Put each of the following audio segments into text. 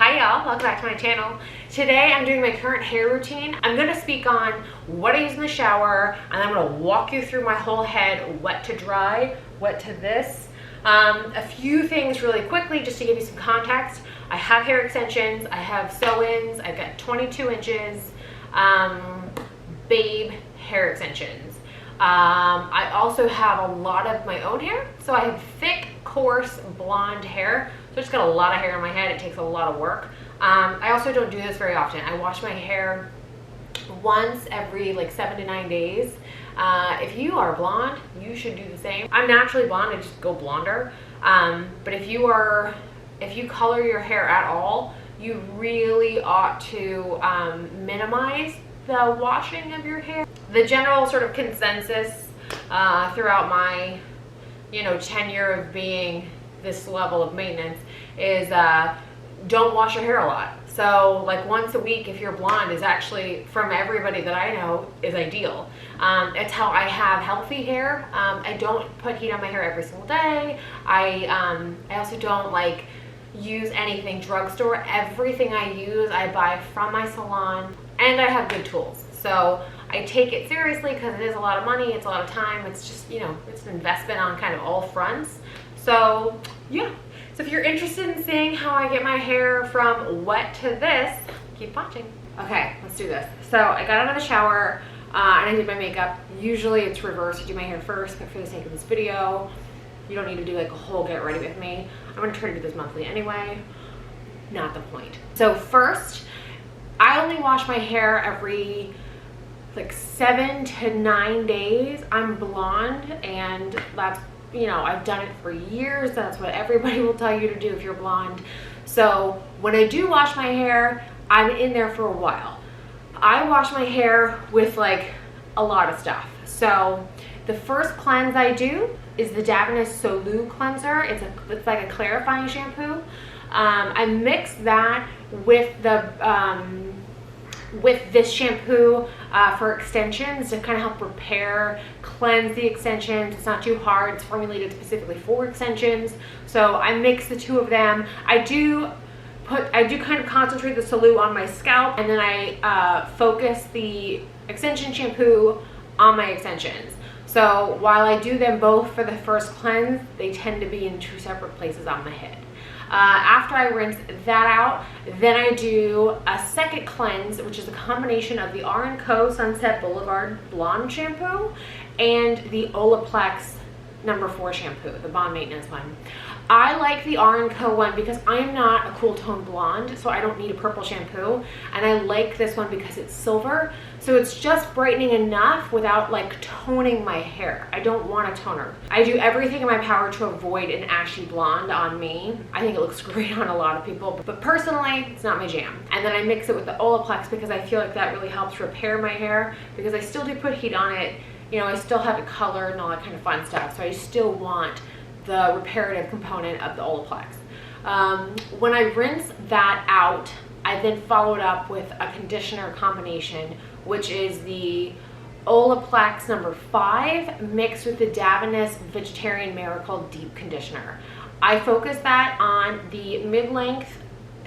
Hi y'all, welcome back to my channel. Today I'm doing my current hair routine. I'm going to speak on what I use in the shower, and I'm going to walk you through my whole head, wet to dry, wet to this. A few things really quickly just to give you some context. I have hair extensions, I have sew-ins, I've got 22 inches Babe hair extensions. I also have a lot of my own hair, so I have thick, coarse, blonde hair. So I just got a lot of hair on my head. It takes a lot of work. I also don't do this very often. I wash my hair once every like 7 to 9 days. If you are blonde, you should do the same. I'm naturally blonde, I just go blonder. But if you color your hair at all, you really ought to minimize the washing of your hair. The general sort of consensus throughout my tenure of being this level of maintenance is don't wash your hair a lot. So like once a week if you're blonde is actually, from everybody that I know, is ideal. It's how I have healthy hair. I don't put heat on my hair every single day. I also don't like use anything drugstore. Everything I use I buy from my salon, and I have good tools. So I take it seriously because it is a lot of money, it's a lot of time, it's just, it's an investment on kind of all fronts. So yeah, so if you're interested in seeing how I get my hair from wet to this, keep watching. Okay, let's do this. So I got out of the shower and I did my makeup. Usually it's reversed, you do my hair first, but for the sake of this video, you don't need to do like a whole get ready with me. I'm gonna try to do this monthly anyway, not the point. So first, I only wash my hair every like 7 to 9 days. I'm blonde, and that's, I've done it for years. That's what everybody will tell you to do if you're blonde. So when I do wash my hair, I'm in there for a while. I wash my hair with like a lot of stuff. So the first cleanse I do is the Davines Solu cleanser. It's like a clarifying shampoo. I mix that with this shampoo for extensions to kind of help repair, cleanse the extensions. It's not too hard. It's formulated specifically for extensions. So I mix the two of them. I do kind of concentrate the Solu on my scalp, and then I focus the extension shampoo on my extensions. So while I do them both for the first cleanse, they tend to be in two separate places on the head. After I rinse that out, then I do a second cleanse, which is a combination of the R&Co Sunset Boulevard Blonde Shampoo and the Olaplex No. 4 shampoo, the Bond Maintenance one. I like the R&Co one because I'm not a cool tone blonde, so I don't need a purple shampoo. And I like this one because it's silver, so it's just brightening enough without like toning my hair. I don't want a toner. I do everything in my power to avoid an ashy blonde on me. I think it looks great on a lot of people, but personally, it's not my jam. And then I mix it with the Olaplex because I feel like that really helps repair my hair, because I still do put heat on it. I still have it colored and all that kind of fun stuff, so I still want the reparative component of the Olaplex. When I rinse that out, I then follow it up with a conditioner combination, which is the Olaplex No. 5 mixed with the Davines Vegetarian Miracle Deep Conditioner. I focus that on the mid-length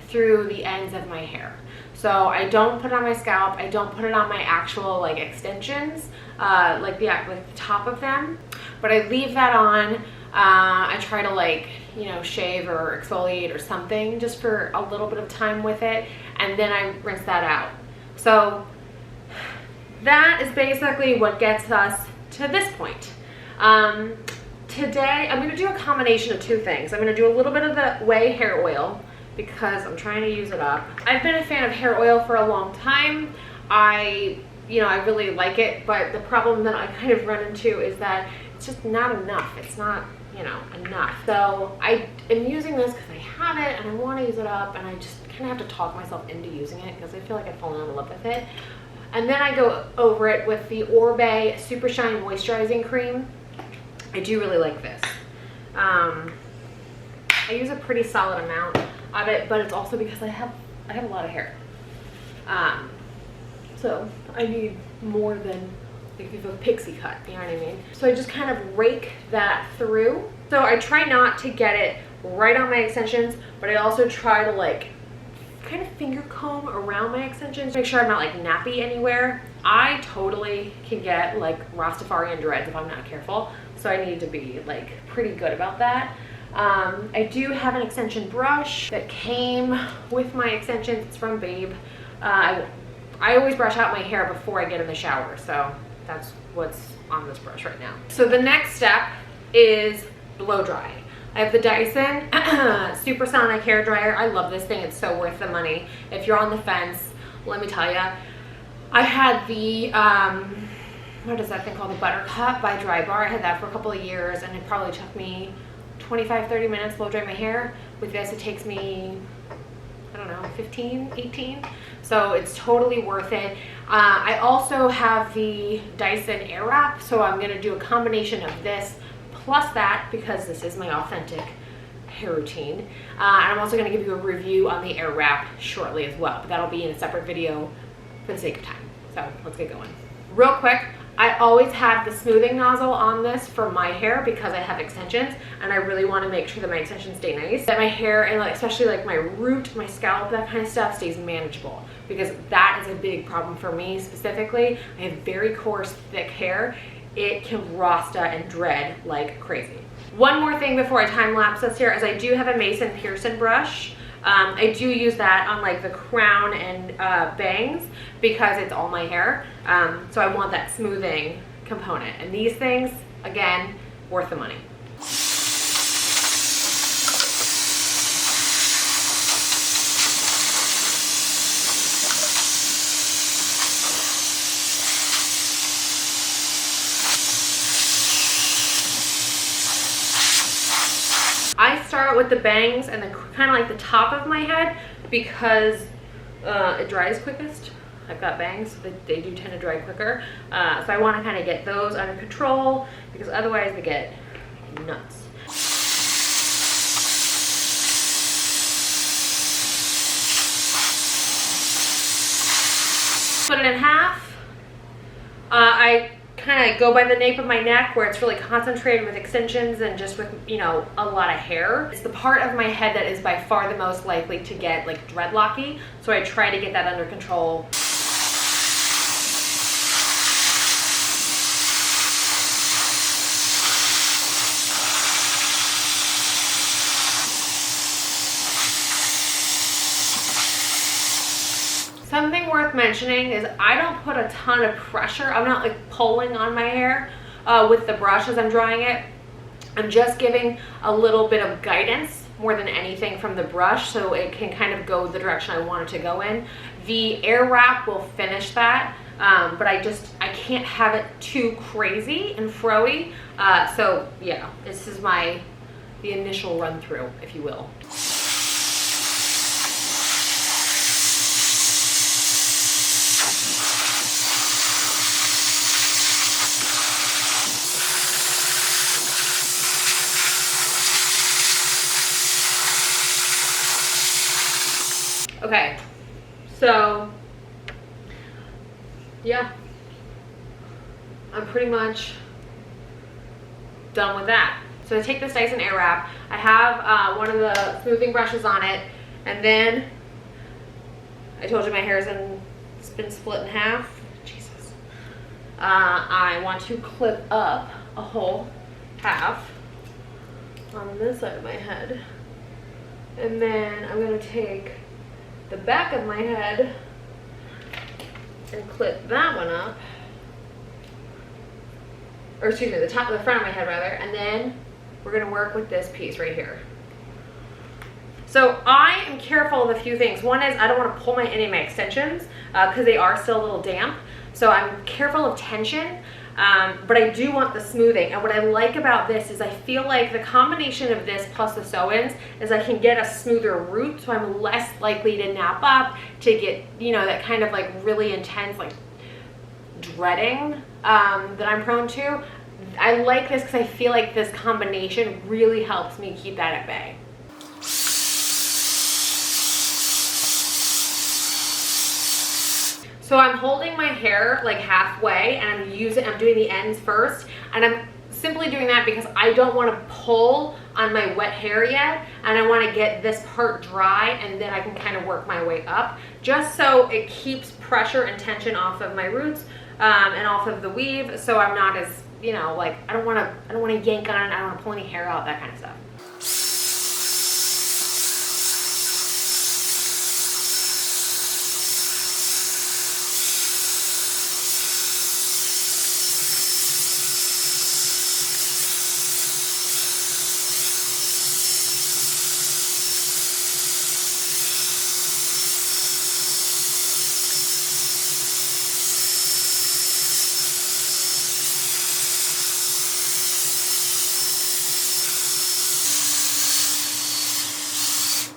through the ends of my hair. So I don't put it on my scalp, I don't put it on my actual like extensions, like the top of them, but I leave that on. I try to shave or exfoliate or something just for a little bit of time with it, and then I rinse that out. So that is basically what gets us to this point. Today I'm going to do a combination of two things. I'm going to do a little bit of the Ouai hair oil because I'm trying to use it up. I've been a fan of hair oil for a long time. I really like it, but the problem that I kind of run into is that it's just not enough. It's not, enough. So I am using this because I have it and I want to use it up, and I just kind of have to talk myself into using it because I feel like I've fallen in love with it. And then I go over it with the Oribe Super Shine Moisturizing Cream. I do really like this. I use a pretty solid amount of it, but it's also because I have a lot of hair. So I need more than like if a pixie cut, you know what I mean? So I just kind of rake that through. So I try not to get it right on my extensions, but I also try to like kind of finger comb around my extensions, make sure I'm not like nappy anywhere. I totally can get like Rastafarian dreads if I'm not careful, so I need to be like pretty good about that. I do have an extension brush that came with my extensions. It's from Babe. I always brush out my hair before I get in the shower, so that's what's on this brush right now. So the next step is blow drying. I have the Dyson Supersonic hair dryer. I love this thing. It's so worth the money. If you're on the fence, let me tell you. I had the, what is that thing called? The Buttercup by Drybar. I had that for a couple of years, and it probably took me 25-30 minutes to blow dry my hair. With this, it takes me, I don't know, 15, 18. So it's totally worth it. I also have the Dyson Airwrap, so I'm gonna do a combination of this plus that, because this is my authentic hair routine. And I'm also gonna give you a review on the Airwrap shortly as well, but that'll be in a separate video for the sake of time. So let's get going. Real quick, I always have the smoothing nozzle on this for my hair because I have extensions, and I really want to make sure that my extensions stay nice, that my hair and like, especially like my root, my scalp, that kind of stuff stays manageable, because that is a big problem for me specifically. I have very coarse, thick hair. It can rasta and dread like crazy. One more thing before I time lapse this here is I do have a Mason Pearson brush. I do use that on like the crown and bangs because it's all my hair. So I want that smoothing component. And these things, again, worth the money. I start with the bangs and then kind of like the top of my head because it dries quickest. I've got bangs, so they do tend to dry quicker. So I want to kind of get those under control because otherwise they get nuts. Split it in half. I kind of go by the nape of my neck where it's really concentrated with extensions and just with, you know, a lot of hair. It's the part of my head that is by far the most likely to get like dreadlocky, so I try to get that under control. Something worth mentioning is I don't put a ton of pressure. I'm not like pulling on my hair with the brush as I'm drying it. I'm just giving a little bit of guidance more than anything from the brush so it can kind of go the direction I want it to go in. The Airwrap will finish that, but I can't have it too crazy and froey. So yeah, this is the initial run through, if you will. Okay, so yeah, I'm pretty much done with that. So I take this Dyson Airwrap. I have one of the smoothing brushes on it, and then I told you my hair's been split in half. Jesus. I want to clip up a whole half on this side of my head, and then I'm gonna take the back of my head and clip that one up, or excuse me, the front of my head rather, and then we're gonna work with this piece right here. So I am careful of a few things. One is I don't want to pull any of my extensions because they are still a little damp. So I'm careful of tension, but I do want the smoothing. And what I like about this is I feel like the combination of this plus the sew-ins is I can get a smoother root, so I'm less likely to nap up, to get, you know, that kind of like really intense like dreading that I'm prone to. I like this because I feel like this combination really helps me keep that at bay. So I'm holding my hair like halfway and I'm doing the ends first, and I'm simply doing that because I don't want to pull on my wet hair yet, and I want to get this part dry, and then I can kind of work my way up, just so it keeps pressure and tension off of my roots and off of the weave, so I'm not as, you know, like, I don't want to yank on it, I don't want to pull any hair out, that kind of stuff.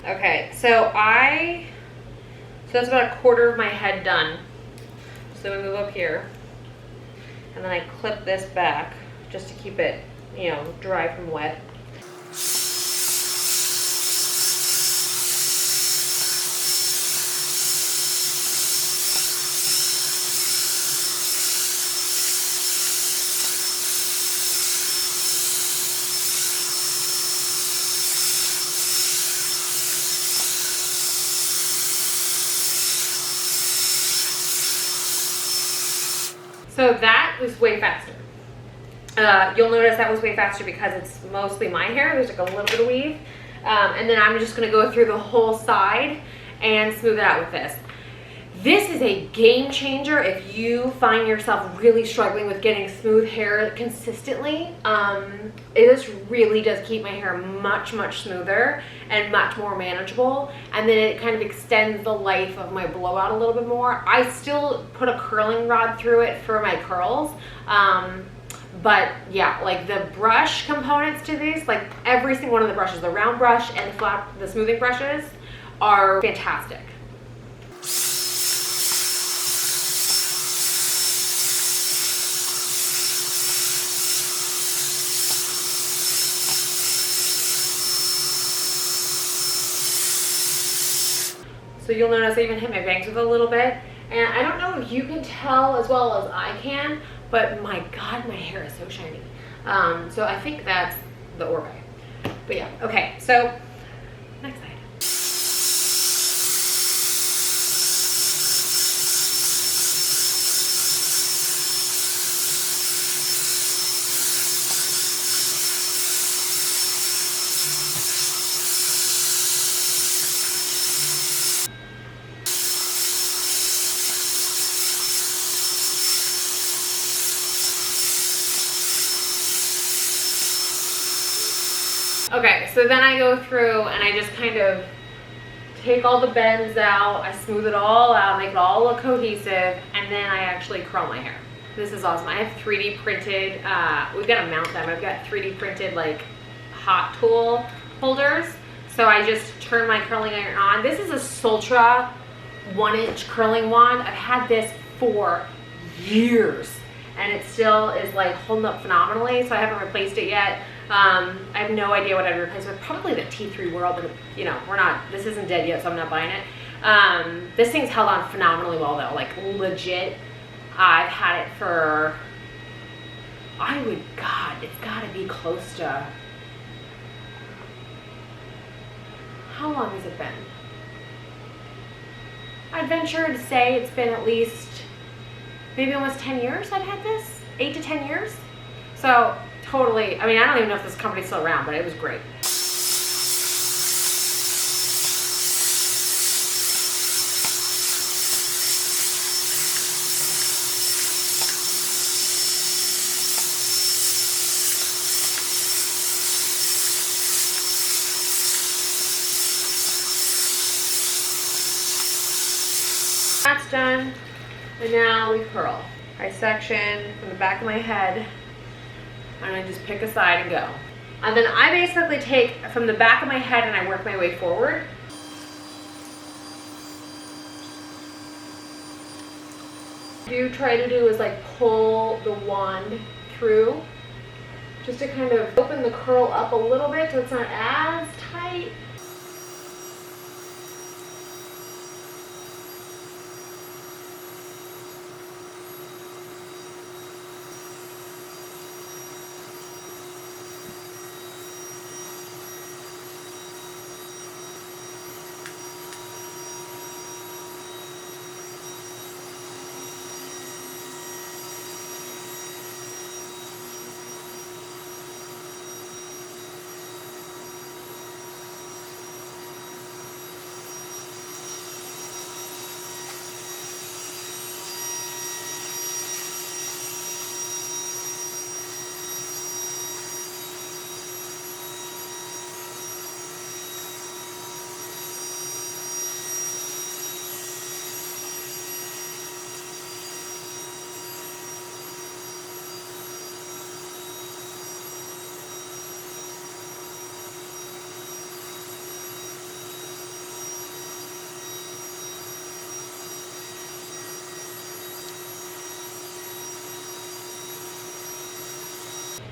Okay, so that's about a quarter of my head done. So we move up here, and then I clip this back just to keep it, you know, dry from wet. So that was way faster. You'll notice that was way faster because it's mostly my hair. There's like a little bit of weave. And then I'm just gonna go through the whole side and smooth it out with this. This is a game changer if you find yourself really struggling with getting smooth hair consistently. This really does keep my hair much, much smoother and much more manageable. And then it kind of extends the life of my blowout a little bit more. I still put a curling rod through it for my curls. But yeah, like the brush components to these, like every single one of the brushes, the round brush and the smoothing brushes are fantastic. So you'll notice I even hit my bangs with a little bit. And I don't know if you can tell as well as I can, but my God, my hair is so shiny. So I think that's the Orbe. But yeah, okay, so next side. Okay, so then I go through and I just kind of take all the bends out, I smooth it all out, make it all look cohesive, and then I actually curl my hair. This is awesome. I have 3D printed, we've got to mount them, I've got 3D printed like hot tool holders. So I just turn my curling iron on. This is a Sultra 1-inch curling wand. I've had this for years and it still is like holding up phenomenally, so I haven't replaced it yet. I have no idea what I'd replace with. Probably the T3 World, but you know, this isn't dead yet, so I'm not buying it. This thing's held on phenomenally well though, like legit. I've had it for, God, it's gotta be close to, how long has it been? I'd venture to say it's been at least, maybe almost 10 years I've had this, 8 to 10 years. So totally, I mean, I don't even know if this company's still around, but it was great. That's done, and now we curl. I section from the back of my head, and I just pick a side and go. And then I basically take from the back of my head and I work my way forward. What you try to do is like pull the wand through, just to kind of open the curl up a little bit so it's not as tight.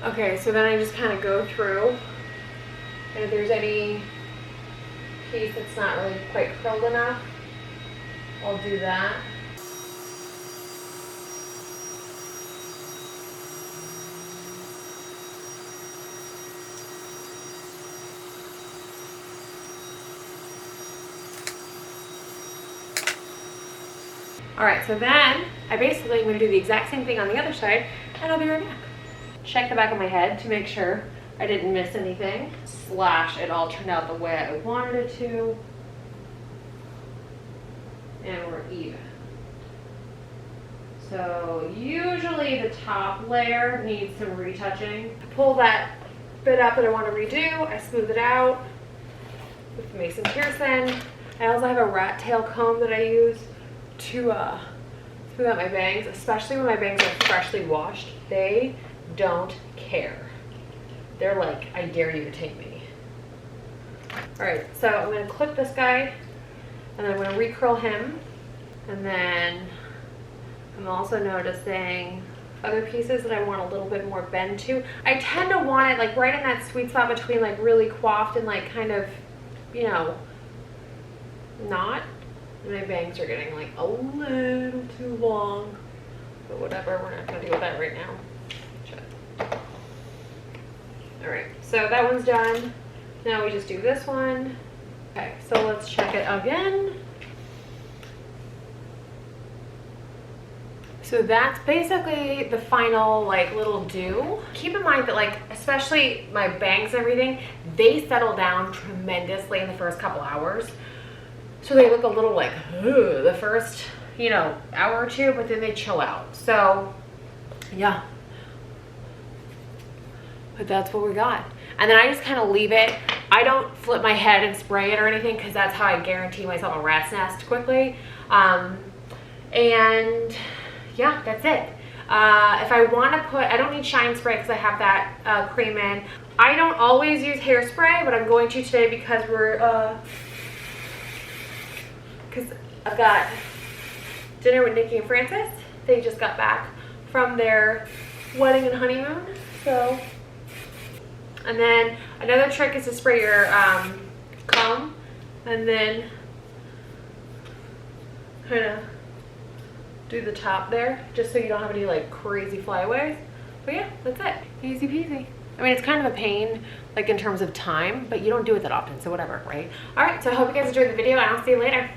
Okay, so then I just kind of go through, and if there's any piece that's not really quite curled enough, I'll do that. All right, so then I basically am gonna do the exact same thing on the other side, and I'll be right back. Check the back of my head to make sure I didn't miss anything, / it all turned out the way I wanted it to, and we're even. So usually the top layer needs some retouching. I pull that bit up that I want to redo, I smooth it out with Mason Pearson. I also have a rat tail comb that I use to smooth out my bangs, especially when my bangs are freshly washed. They don't care. They're like, I dare you to take me. All right, so I'm gonna clip this guy, and then I'm gonna recurl him, and then I'm also noticing other pieces that I want a little bit more bend to. I tend to want it like right in that sweet spot between like really coiffed and like kind of, you know, not. My bangs are getting like a little too long, but whatever, we're not gonna deal with that right now. All right, so that one's done. Now we just do this one. Okay, so let's check it again. So that's basically the final like little do. Keep in mind that like, especially my bangs and everything, they settle down tremendously in the first couple hours. So they look a little like, ugh, the first, you know, hour or two, but then they chill out. So yeah, but that's what we got. And then I just kind of leave it. I don't flip my head and spray it or anything because that's how I guarantee myself a rat's nest quickly. And yeah, that's it. If I want to put, I don't need shine spray because I have that cream in. I don't always use hairspray, but I'm going to today because because I've got dinner with Nikki and Francis. They just got back from their wedding and honeymoon, so. And then another trick is to spray your comb and then kind of do the top there just so you don't have any like crazy flyaways. But yeah, that's it. Easy peasy. I mean, it's kind of a pain like in terms of time, but you don't do it that often, so whatever, right? All right, so I hope you guys enjoyed the video and I'll see you later.